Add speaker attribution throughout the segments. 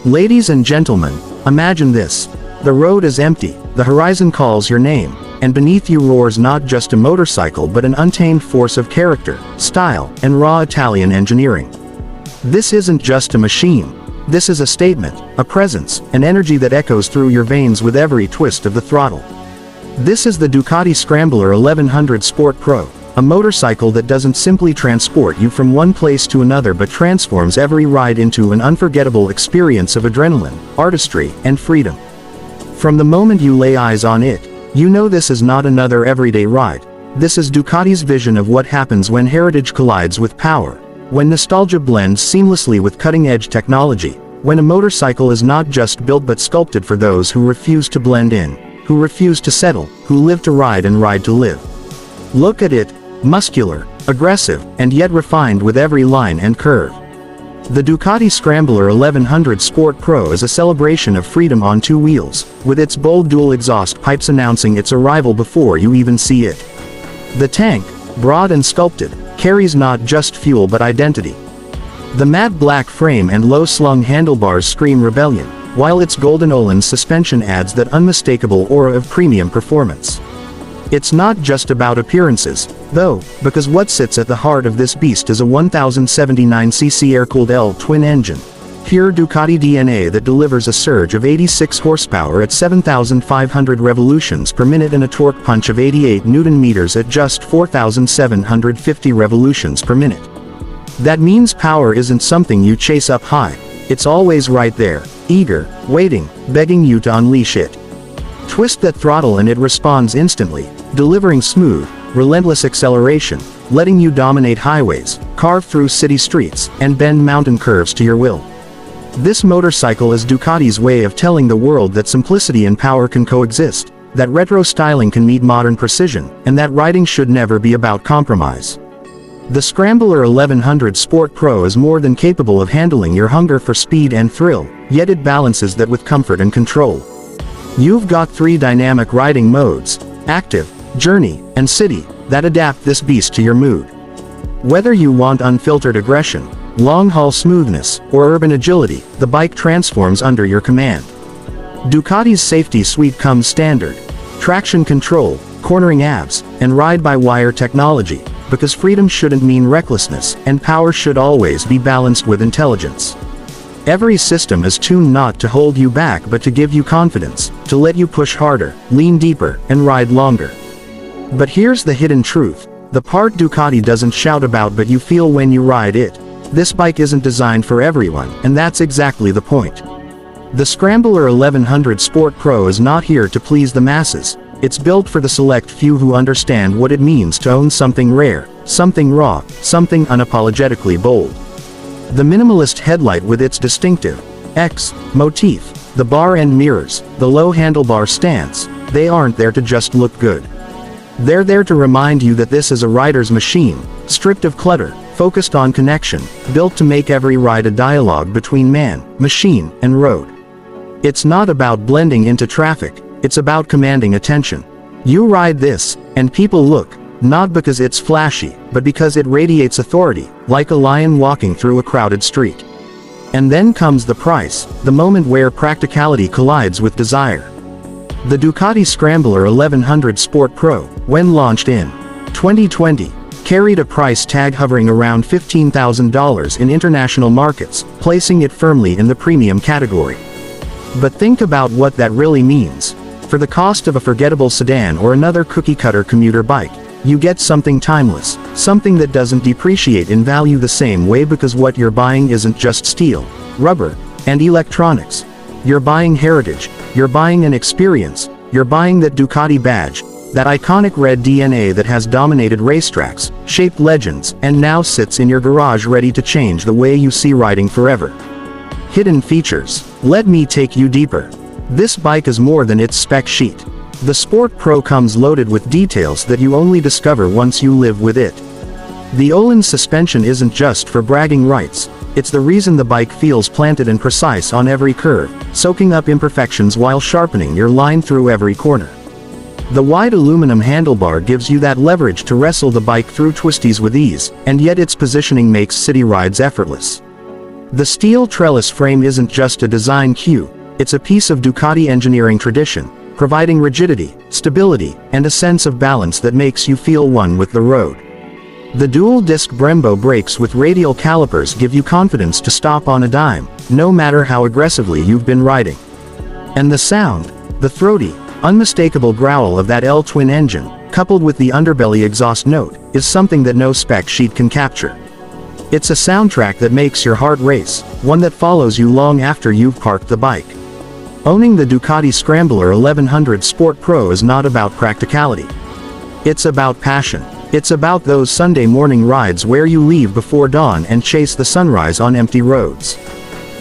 Speaker 1: Ladies and gentlemen, imagine this. The road is empty, the horizon calls your name, and beneath you roars not just a motorcycle but an untamed force of character, style, and raw Italian engineering. This isn't just a machine. This is a statement, a presence, an energy that echoes through your veins with every twist of the throttle. This is the Ducati Scrambler 1100 Sport Pro, a motorcycle that doesn't simply transport you from one place to another but transforms every ride into an unforgettable experience of adrenaline, artistry, and freedom. From the moment you lay eyes on it, you know this is not another everyday ride. This is Ducati's vision of what happens when heritage collides with power, when nostalgia blends seamlessly with cutting-edge technology, when a motorcycle is not just built but sculpted for those who refuse to blend in, who refuse to settle, who live to ride and ride to live. Look at it, muscular, aggressive, and yet refined with every line and curve. The Ducati Scrambler 1100 Sport Pro is a celebration of freedom on two wheels, with its bold dual exhaust pipes announcing its arrival before you even see it. The tank, broad and sculpted, carries not just fuel but identity. The matte black frame and low-slung handlebars scream rebellion, while its golden Öhlins suspension adds that unmistakable aura of premium performance. It's not just about appearances, though, because what sits at the heart of this beast is a 1079cc air-cooled L-twin engine, pure Ducati DNA that delivers a surge of 86 horsepower at 7,500 revolutions per minute and a torque punch of 88 Nm at just 4,750 revolutions per minute. That means power isn't something you chase up high, it's always right there, eager, waiting, begging you to unleash it. Twist that throttle and it responds instantly, delivering smooth, relentless acceleration, letting you dominate highways, carve through city streets, and bend mountain curves to your will. This motorcycle is Ducati's way of telling the world that simplicity and power can coexist, that retro styling can meet modern precision, and that riding should never be about compromise. The Scrambler 1100 Sport Pro is more than capable of handling your hunger for speed and thrill, yet it balances that with comfort and control. You've got three dynamic riding modes, active, journey, and city, that adapt this beast to your mood. Whether you want unfiltered aggression, long-haul smoothness, or urban agility, the bike transforms under your command. Ducati's safety suite comes standard: traction control, cornering ABS, and ride-by-wire technology, because freedom shouldn't mean recklessness, and power should always be balanced with intelligence. Every system is tuned not to hold you back but to give you confidence, to let you push harder, lean deeper, and ride longer. But here's the hidden truth, the part Ducati doesn't shout about but you feel when you ride it. This bike isn't designed for everyone, and that's exactly the point. The Scrambler 1100 Sport Pro is not here to please the masses, it's built for the select few who understand what it means to own something rare, something raw, something unapologetically bold. The minimalist headlight with its distinctive X motif, the bar end mirrors, the low handlebar stance, they aren't there to just look good. They're there to remind you that this is a rider's machine, stripped of clutter, focused on connection, built to make every ride a dialogue between man, machine, and road. It's not about blending into traffic, it's about commanding attention. You ride this, and people look, not because it's flashy, but because it radiates authority, like a lion walking through a crowded street. And then comes the price, the moment where practicality collides with desire. The Ducati Scrambler 1100 Sport Pro, when launched in 2020, carried a price tag hovering around $15,000 in international markets, placing it firmly in the premium category. But think about what that really means. For the cost of a forgettable sedan or another cookie-cutter commuter bike, you get something timeless, something that doesn't depreciate in value the same way, because what you're buying isn't just steel, rubber, and electronics. You're buying heritage, you're buying an experience, you're buying that Ducati badge, that iconic red DNA that has dominated racetracks, shaped legends, and now sits in your garage ready to change the way you see riding forever. Hidden features. Let me take you deeper. This bike is more than its spec sheet. The Sport Pro comes loaded with details that you only discover once you live with it. The Öhlins suspension isn't just for bragging rights, it's the reason the bike feels planted and precise on every curve, soaking up imperfections while sharpening your line through every corner. The wide aluminum handlebar gives you that leverage to wrestle the bike through twisties with ease, and yet its positioning makes city rides effortless. The steel trellis frame isn't just a design cue, it's a piece of Ducati engineering tradition, providing rigidity, stability, and a sense of balance that makes you feel one with the road. The dual-disc Brembo brakes with radial calipers give you confidence to stop on a dime, no matter how aggressively you've been riding. And the sound, the throaty, unmistakable growl of that L-twin engine, coupled with the underbelly exhaust note, is something that no spec sheet can capture. It's a soundtrack that makes your heart race, one that follows you long after you've parked the bike. Owning the Ducati Scrambler 1100 Sport Pro is not about practicality. It's about passion. It's about those Sunday morning rides where you leave before dawn and chase the sunrise on empty roads.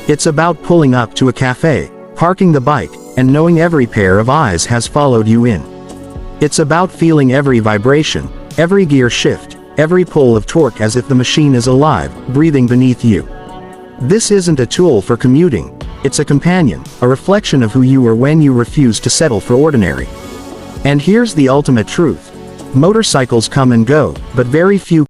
Speaker 1: It's about pulling up to a cafe, parking the bike, and knowing every pair of eyes has followed you in. It's about feeling every vibration, every gear shift, every pull of torque as if the machine is alive, breathing beneath you. This isn't a tool for commuting, it's a companion, a reflection of who you were when you refused to settle for ordinary. And here's the ultimate truth. Motorcycles come and go, but very few